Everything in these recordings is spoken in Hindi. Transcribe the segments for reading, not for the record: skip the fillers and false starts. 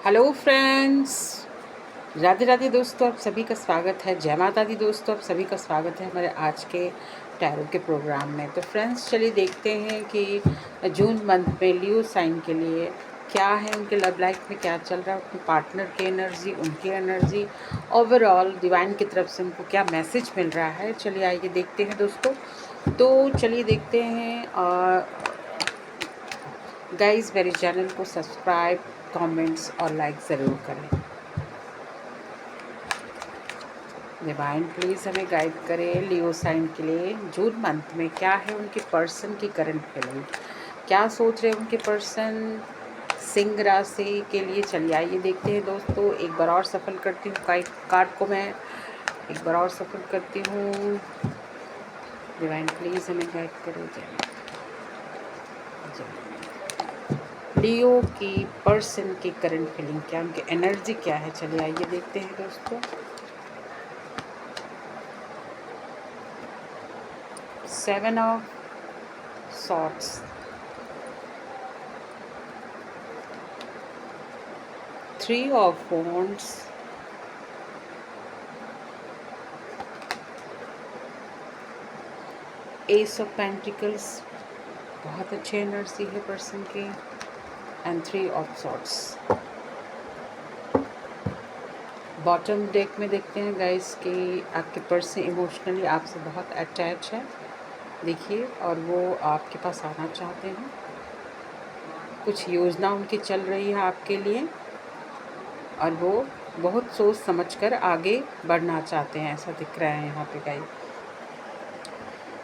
हेलो फ्रेंड्स, राधे राधे दोस्तों, आप सभी का स्वागत है। जय माता दी दोस्तों, आप सभी का स्वागत है हमारे आज के टैरो के प्रोग्राम में। तो फ्रेंड्स, चलिए देखते हैं कि जून मंथ में लियो साइन के लिए क्या है, उनके लव लाइफ में क्या चल रहा है, अपने पार्टनर की एनर्जी, उनकी एनर्जी, ओवरऑल डिवाइन की तरफ से उनको क्या मैसेज मिल रहा है। चलिए आइए देखते हैं दोस्तों। तो चलिए देखते हैं। गाइस, मेरे चैनल को सब्सक्राइब, कमेंट्स और लाइक ज़रूर करें। डिवाइन प्लीज़ हमें गाइड करें लियो साइन के लिए जून मंथ में क्या है उनके पर्सन की करंट फीलिंग, क्या सोच रहे हैं उनके पर्सन सिंह राशि के लिए। चलिए आइए देखते हैं दोस्तों। एक बार और सफल करती हूँ कार्ड को, मैं एक बार और सफल करती हूँ। डिवाइन प्लीज़ हमें गाइड करें। लियो की पर्सन की करंट फीलिंग क्या, उनकी एनर्जी क्या है। चलिए आइए देखते हैं दोस्तों। Seven of swords, three of wands, S of pentacles, बहुत अच्छी एनर्जी है पर्सन की, and three of swords. Bottom deck में देखते हैं गाइस कि आपके पर्सन इमोशनली आपसे बहुत अटैच है, देखिए, और वो आपके पास आना चाहते हैं। कुछ योजना उनकी चल रही है आपके लिए और वो बहुत सोच समझकर आगे बढ़ना चाहते हैं, ऐसा दिख रहा है यहाँ पे गाइस।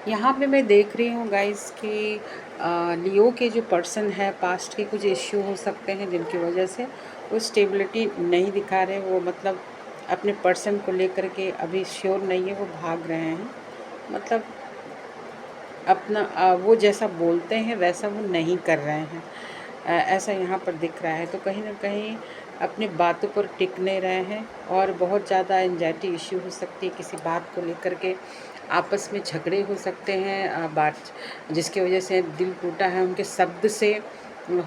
यहाँ पे मैं देख रही हूँ गाइस कि लियो के जो पर्सन है, पास्ट के कुछ इश्यू हो सकते हैं जिनकी वजह से वो स्टेबिलिटी नहीं दिखा रहे, वो मतलब अपने पर्सन को लेकर के अभी श्योर नहीं है, वो भाग रहे हैं, मतलब अपना वो जैसा बोलते हैं वैसा वो नहीं कर रहे हैं, ऐसा यहाँ पर दिख रहा है। तो कहीं ना कहीं अपनी बातों पर टिक नहीं रहे हैं और बहुत ज़्यादा एंजाइटी इश्यू हो सकती है, किसी बात को लेकर के आपस में झगड़े हो सकते हैं, बात जिसकी वजह से दिल टूटा है उनके शब्द से,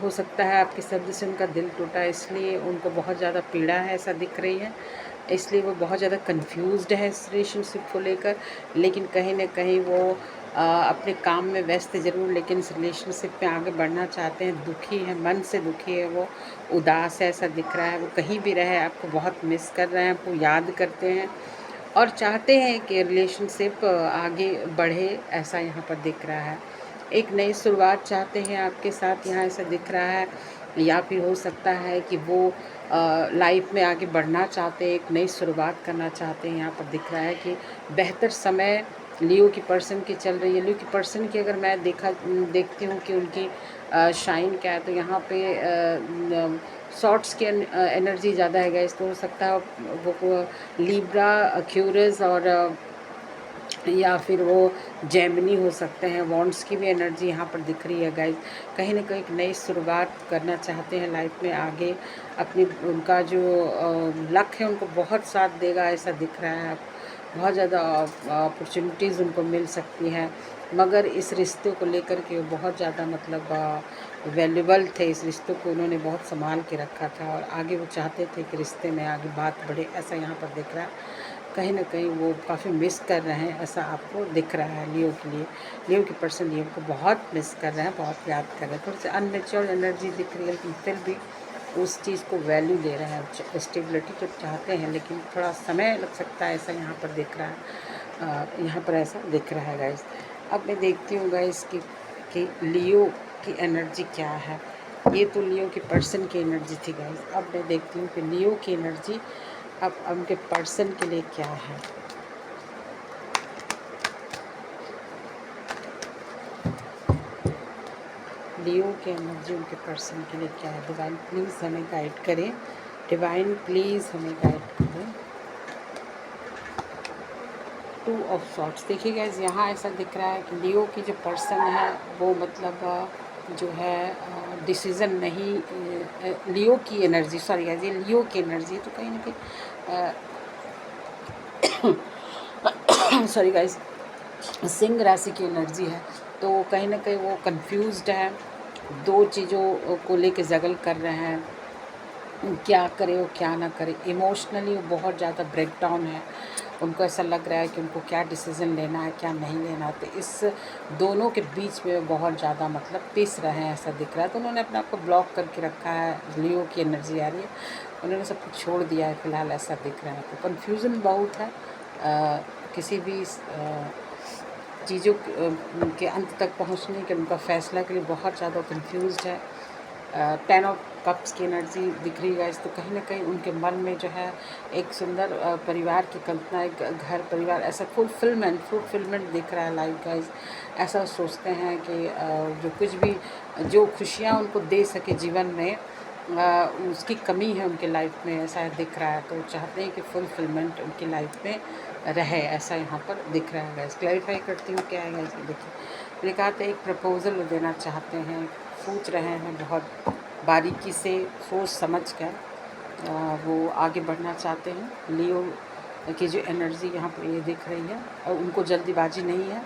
हो सकता है आपके शब्द से उनका दिल टूटा, इसलिए उनको बहुत ज़्यादा पीड़ा है, ऐसा दिख रही है। इसलिए वो बहुत ज़्यादा कंफ्यूज्ड है इस रिलेशनशिप को लेकर, लेकिन कहीं ना कहीं वो अपने काम में व्यस्त ज़रूर, लेकिन इस रिलेशनशिप में आगे बढ़ना चाहते हैं। दुखी है, मन से दुखी है, वो उदास है, ऐसा दिख रहा है। वो कहीं भी रहे आपको बहुत मिस कर रहे हैं, आपको याद करते हैं और चाहते हैं कि रिलेशनशिप आगे बढ़े, ऐसा यहाँ पर दिख रहा है। एक नई शुरुआत चाहते हैं आपके साथ, यहाँ ऐसा दिख रहा है। या फिर हो सकता है कि वो लाइफ में आगे बढ़ना चाहते हैं, एक नई शुरुआत करना चाहते हैं। यहाँ पर दिख रहा है कि बेहतर समय लियो की पर्सन की चल रही है। लियो की पर्सन की अगर मैं देखती हूँ कि उनकी शाइन क्या है, तो यहाँ पे शॉर्ट्स की एनर्जी ज़्यादा है गाइस। तो हो सकता है वो लिब्रा, एक्वेरियस और या फिर वो जेमिनी हो सकते हैं। वॉन्ड्स की भी एनर्जी यहाँ पर दिख रही है गाइस। कहीं ना कहीं एक नई शुरुआत करना चाहते हैं लाइफ में आगे, अपनी उनका जो लक है उनको बहुत साथ देगा, ऐसा दिख रहा है। बहुत ज़्यादा अपॉर्चुनिटीज़ उनको मिल सकती हैं, मगर इस रिश्ते को लेकर के वो बहुत ज़्यादा मतलब वैल्यूबल थे। इस रिश्ते को उन्होंने बहुत संभाल के रखा था और आगे वो चाहते थे कि रिश्ते में आगे बात बढ़े, ऐसा यहाँ पर दिख रहा है। कहीं ना कहीं वो काफ़ी मिस कर रहे हैं, ऐसा आपको दिख रहा है लियो के लिए। लियो के पर्सन लियो को बहुत मिस कर रहे हैं, बहुत याद कर रहे हैं। थोड़ी सी अनमेच्योर एनर्जी दिख रही है, लेकिन फिर भी उस चीज़ को वैल्यू दे रहे हैं। स्टेबिलिटी तो चाहते हैं, लेकिन थोड़ा समय लग सकता है, ऐसा यहाँ पर दिख रहा है। यहाँ पर ऐसा दिख रहा है गाइस। अब मैं देखती हूँ गाइस कि लियो की एनर्जी क्या है। ये तो लियो के पर्सन की एनर्जी थी गाइस। अब मैं देखती हूँ कि लियो की एनर्जी अब उनके पर्सन के लिए क्या है। लियो की एनर्जी उनके पर्सन के लिए क्या है। डिवाइन प्लीज़ हमें गाइड करें, डिवाइन प्लीज़ हमें गाइड करें। टू ऑफ सॉर्ट्स, देखिए गाइस, यहाँ ऐसा दिख रहा है कि लियो की जो पर्सन है वो मतलब जो है डिसीज़न नहीं, लियो की एनर्जी, सॉरी गाइस, ये लियो की एनर्जी है। तो कहीं ना कहीं सॉरी गाइस, सिंह राशि की एनर्जी है। तो कहीं ना कहीं वो कंफ्यूज्ड है, दो चीज़ों को लेके जगल कर रहे हैं। क्या करे और क्या ना करे। इमोशनली वो बहुत ज़्यादा ब्रेक डाउन है। उनको ऐसा लग रहा है कि उनको क्या डिसीज़न लेना है, क्या नहीं लेना है। तो इस दोनों के बीच में बहुत ज़्यादा मतलब पिस रहे हैं, ऐसा दिख रहा है। तो उन्होंने अपने आप को ब्लॉक करके रखा है। लियो की एनर्जी आ रही है, उन्होंने सब कुछ छोड़ दिया है फ़िलहाल, ऐसा दिख रहा है। तो कन्फ्यूज़न बहुत है। किसी भी चीज़ों के अंत तक पहुँचने के, उनका फ़ैसला के लिए बहुत ज़्यादा कन्फ्यूज़्ड है। 10 ऑफ कप्स की एनर्जी दिख रही है गाइस। तो कहीं ना कहीं उनके मन में जो है एक सुंदर परिवार की कल्पना, एक घर परिवार, ऐसा फुलफिलमेंट दिख रहा है लाइफ गाइस। ऐसा सोचते हैं कि जो कुछ भी, जो खुशियाँ उनको दे सके जीवन में, उसकी कमी है उनके लाइफ में, ऐसा दिख रहा है। तो चाहते हैं कि फुलफिलमेंट उनकी लाइफ में रहे, ऐसा यहाँ पर दिख रहा है गाइस। क्लैरिफाई करती हूँ क्या है गाइस। देखिए, मैंने कहा था एक प्रपोज़ल देना चाहते हैं, सोच रहे हैं बहुत बारीकी से, सोच समझ कर वो आगे बढ़ना चाहते हैं। लियो की जो एनर्जी यहाँ पर ये दिख रही है, और उनको जल्दीबाजी नहीं है,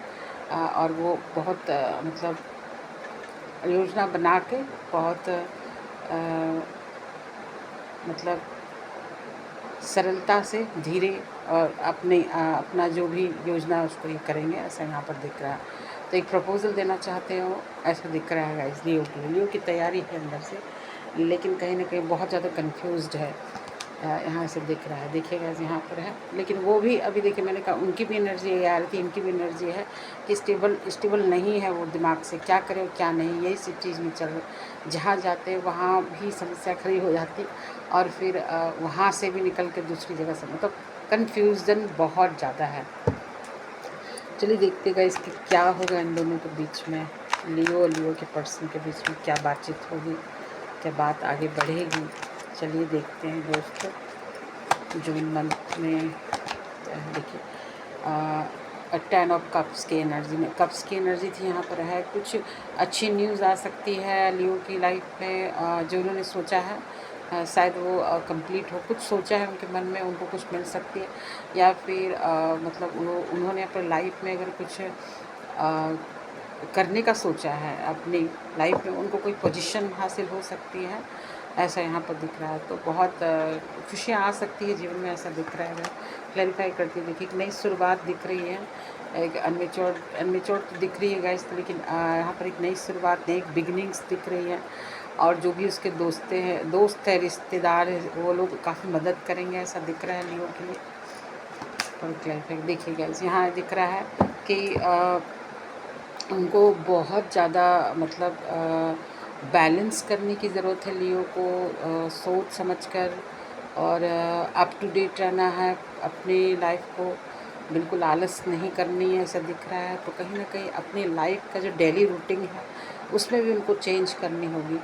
और वो बहुत मतलब योजना बना के बहुत मतलब सरलता से, धीरे, और अपना जो भी योजना है उसको ये करेंगे, ऐसा यहाँ पर दिख रहा है। तो एक प्रपोज़ल देना चाहते हो, ऐसा दिख रहा है गाइस। लियो की तैयारी है अंदर से, लेकिन कहीं ना कहीं बहुत ज़्यादा कंफ्यूज्ड है, यहाँ से दिख रहा है। देखिए गाइस, यहाँ पर है, लेकिन वो भी अभी देखिए, मैंने कहा उनकी भी एनर्जी ये आ रही थी, इनकी भी एनर्जी है कि स्टेबल नहीं है वो दिमाग से, क्या करे और क्या नहीं, यही सब चीज़ में चल रहा। जहाँ जाते वहाँ भी समस्या खड़ी हो जाती, और फिर वहाँ से भी निकल के दूसरी जगह से, मतलब कन्फ्यूज़न बहुत ज़्यादा है। चलिए देखते गए इसकी क्या होगा इन दोनों के बीच में, लियो और लियो के पर्सन के बीच में क्या बातचीत होगी, क्या बात आगे बढ़ेगी। चलिए देखते हैं दोस्तों, जून मंथ में देखिए 10 ऑफ कप्स की एनर्जी में, कप्स की एनर्जी थी यहाँ पर है। कुछ अच्छी न्यूज़ आ सकती है लियो की लाइफ में, जो उन्होंने सोचा है शायद वो कंप्लीट हो। कुछ सोचा है उनके मन में, उनको कुछ मिल सकती है, या फिर मतलब उन्होंने अपने लाइफ में अगर कुछ करने का सोचा है अपनी लाइफ में, उनको कोई पोजीशन हासिल हो सकती है, ऐसा यहाँ पर दिख रहा है। तो बहुत खुशियाँ आ सकती है जीवन में, ऐसा दिख रहा है। क्लैरिफाई करती है, देखिए एक नई शुरुआत दिख रही है, एक अनमेच्योर तो दिख रही है गाइस, लेकिन यहाँ पर एक नई शुरुआत, नई बिगनिंग्स दिख रही है। और जो भी उसके दोस्त हैं, रिश्तेदार हैं, वो लोग काफ़ी मदद करेंगे, ऐसा दिख रहा है लियो के लिए। और क्लैरिफाई देखिए गाइस, यहाँ दिख रहा है कि उनको बहुत ज़्यादा मतलब बैलेंस करने की ज़रूरत है लियो को, सोच समझकर, और अप टू डेट रहना है अपनी लाइफ को, बिल्कुल आलस नहीं करनी है, ऐसा दिख रहा है। तो कहीं ना कहीं अपनी लाइफ का जो डेली रूटीन है उसमें भी उनको चेंज करनी होगी,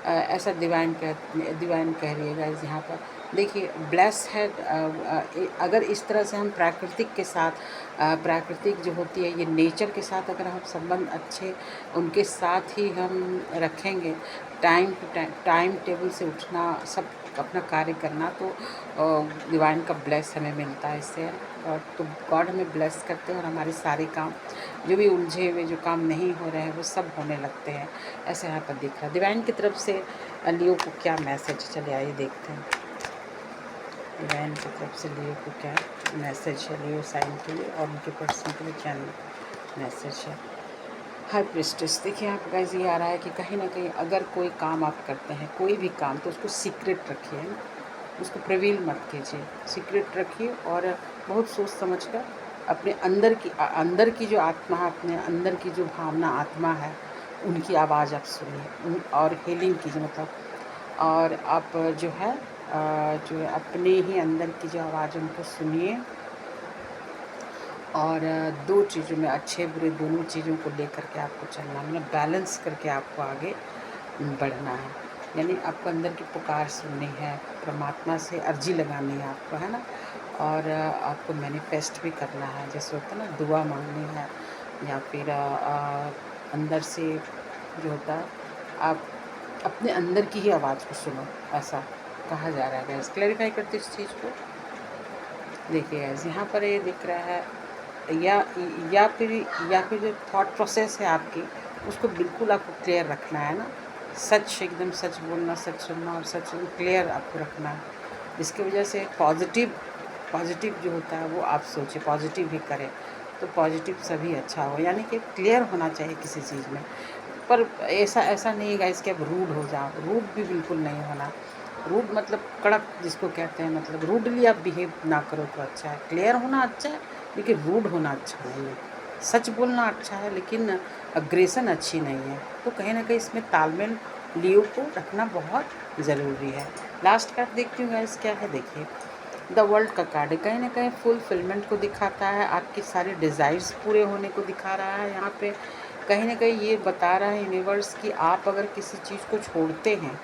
ऐसा डिवाइन कह रही है गाइस यहाँ पर। देखिए ब्लेस है, अगर इस तरह से हम प्राकृतिक के साथ, प्राकृतिक जो होती है ये नेचर के साथ अगर हम संबंध अच्छे उनके साथ ही हम रखेंगे, टाइम टू टाइम टेबल से उठना, सब अपना कार्य करना, तो डिवाइन का ब्लेस हमें मिलता है इससे। और तो गॉड हमें ब्लेस करते हैं, और हमारे सारे काम जो भी उलझे हुए जो काम नहीं हो रहे हैं वो सब होने लगते हैं, ऐसा यहाँ पर दिख रहा है। डिवाइन की तरफ से लियो को क्या मैसेज, चले आइए देखते हैं डिवाइन की तरफ से लियो को क्या मैसेज है, लियो साइन के लिए और उनके पर्सन के लिए क्या मैसेज है। हाई प्रिस्टेस, देखिए यहाँ पर गाइस ये आ रहा है कि कहीं ना कहीं अगर कोई काम आप करते हैं, कोई भी काम, तो उसको सीक्रेट रखिए, उसको प्रिवील मत कीजिए, सीक्रेट रखिए, और बहुत सोच समझ कर अपने अंदर की जो आत्मा है, अपने अंदर की जो भावना आत्मा है, उनकी आवाज़ आप सुनिए, और हीलिंग कीजिए, मतलब, और आप जो है अपने ही अंदर की जो आवाज़ उनको सुनिए, और दो चीज़ों में, अच्छे बुरे दोनों चीज़ों को लेकर के आपको चलना, मतलब बैलेंस करके आपको आगे बढ़ना है। यानी आपको अंदर की पुकार सुननी है, परमात्मा से अर्जी लगानी है आपको, है ना, और आपको मैनिफेस्ट भी करना है, जैसे होता है ना, दुआ मांगनी है, या फिर अंदर से जो होता है, आप अपने अंदर की ही आवाज़ को सुनो, ऐसा कहा जा रहा है गैस। क्लैरिफाई करते इस चीज़ को, देखिए गैस यहाँ पर ये दिख रहा है, या फिर जो थॉट प्रोसेस है आपकी, उसको बिल्कुल आपको क्लियर रखना है ना, सच, एकदम सच बोलना, सच सुनना और सच क्लियर आपको रखना है, जिसकी वजह से पॉजिटिव जो होता है वो आप सोचें, पॉजिटिव ही करें, तो पॉजिटिव सभी अच्छा हो, यानी कि क्लियर होना चाहिए किसी चीज़ में। पर ऐसा ऐसा नहीं है गाइस कि आप रूड हो जाओ, रूड भी बिल्कुल नहीं होना। रूड मतलब कड़क जिसको कहते हैं, मतलब रूडली आप बिहेव ना करो तो अच्छा है। क्लियर होना अच्छा है लेकिन रूड होना अच्छा नहीं है। सच बोलना अच्छा है लेकिन अग्रेसन अच्छी नहीं है। तो कहीं ना कहीं इसमें तालमेल लियो को रखना बहुत ज़रूरी है। लास्ट कार्ड देखती हूँ गाइस क्या है, देखिए द वर्ल्ड का कार्ड है। कहीं ना कहीं फुलफिलमेंट को दिखाता है, आपकी सारे डिज़ायर्स पूरे होने को दिखा रहा है। यहाँ पे कहीं ना कहीं ये बता रहा है यूनिवर्स कि आप अगर किसी चीज़ को छोड़ते हैं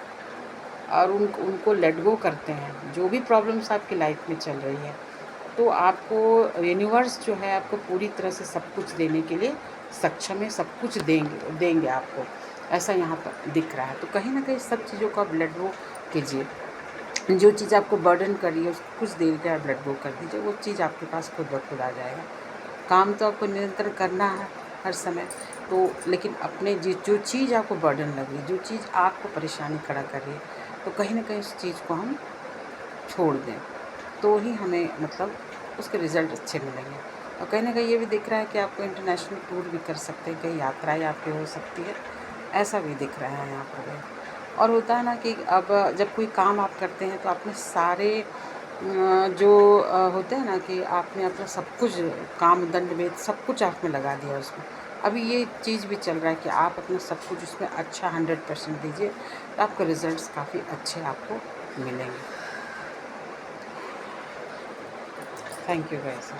और उनको लेट गो करते हैं, जो भी प्रॉब्लम्स आपकी लाइफ में चल रही है, तो आपको यूनिवर्स जो है आपको पूरी तरह से सब कुछ देने के लिए सक्षम है, सब कुछ देंगे आपको, ऐसा यहाँ पर दिख रहा है। तो कहीं ना कहीं सब चीज़ों को आप लेट गो कीजिए। जो चीज़ आपको बर्डन कर रही है उसको कुछ देर के आप लेट गो कर दीजिए, वो चीज़ आपके पास खुद ब खुद आ जाएगा। काम तो आपको निरंतर करना है हर समय, तो लेकिन अपने जो चीज़ आपको बर्डन लग रही है, जो चीज़ आपको परेशानी खड़ा कर रही है, तो कहीं ना कहीं उस चीज़ को हम छोड़ दें, तो ही हमें मतलब उसके रिज़ल्ट अच्छे मिलेंगे। और कहीं ना कहीं ये भी दिख रहा है कि आपको इंटरनेशनल टूर भी कर सकते हैं, कहीं यात्राएँ आपकी हो सकती है, ऐसा भी दिख रहा है यहाँ पर भी। और होता है ना कि अब जब कोई काम आप करते हैं तो आपने सारे जो होते हैं ना कि आपने अपना सब कुछ काम दंड में सब कुछ आपने लगा दिया उसमें। अभी ये चीज़ भी चल रहा है कि आप अपना सब कुछ उसमें अच्छा 100% दीजिए, तो आपके रिज़ल्ट्स काफ़ी अच्छे आपको मिलेंगे। Thank you guys.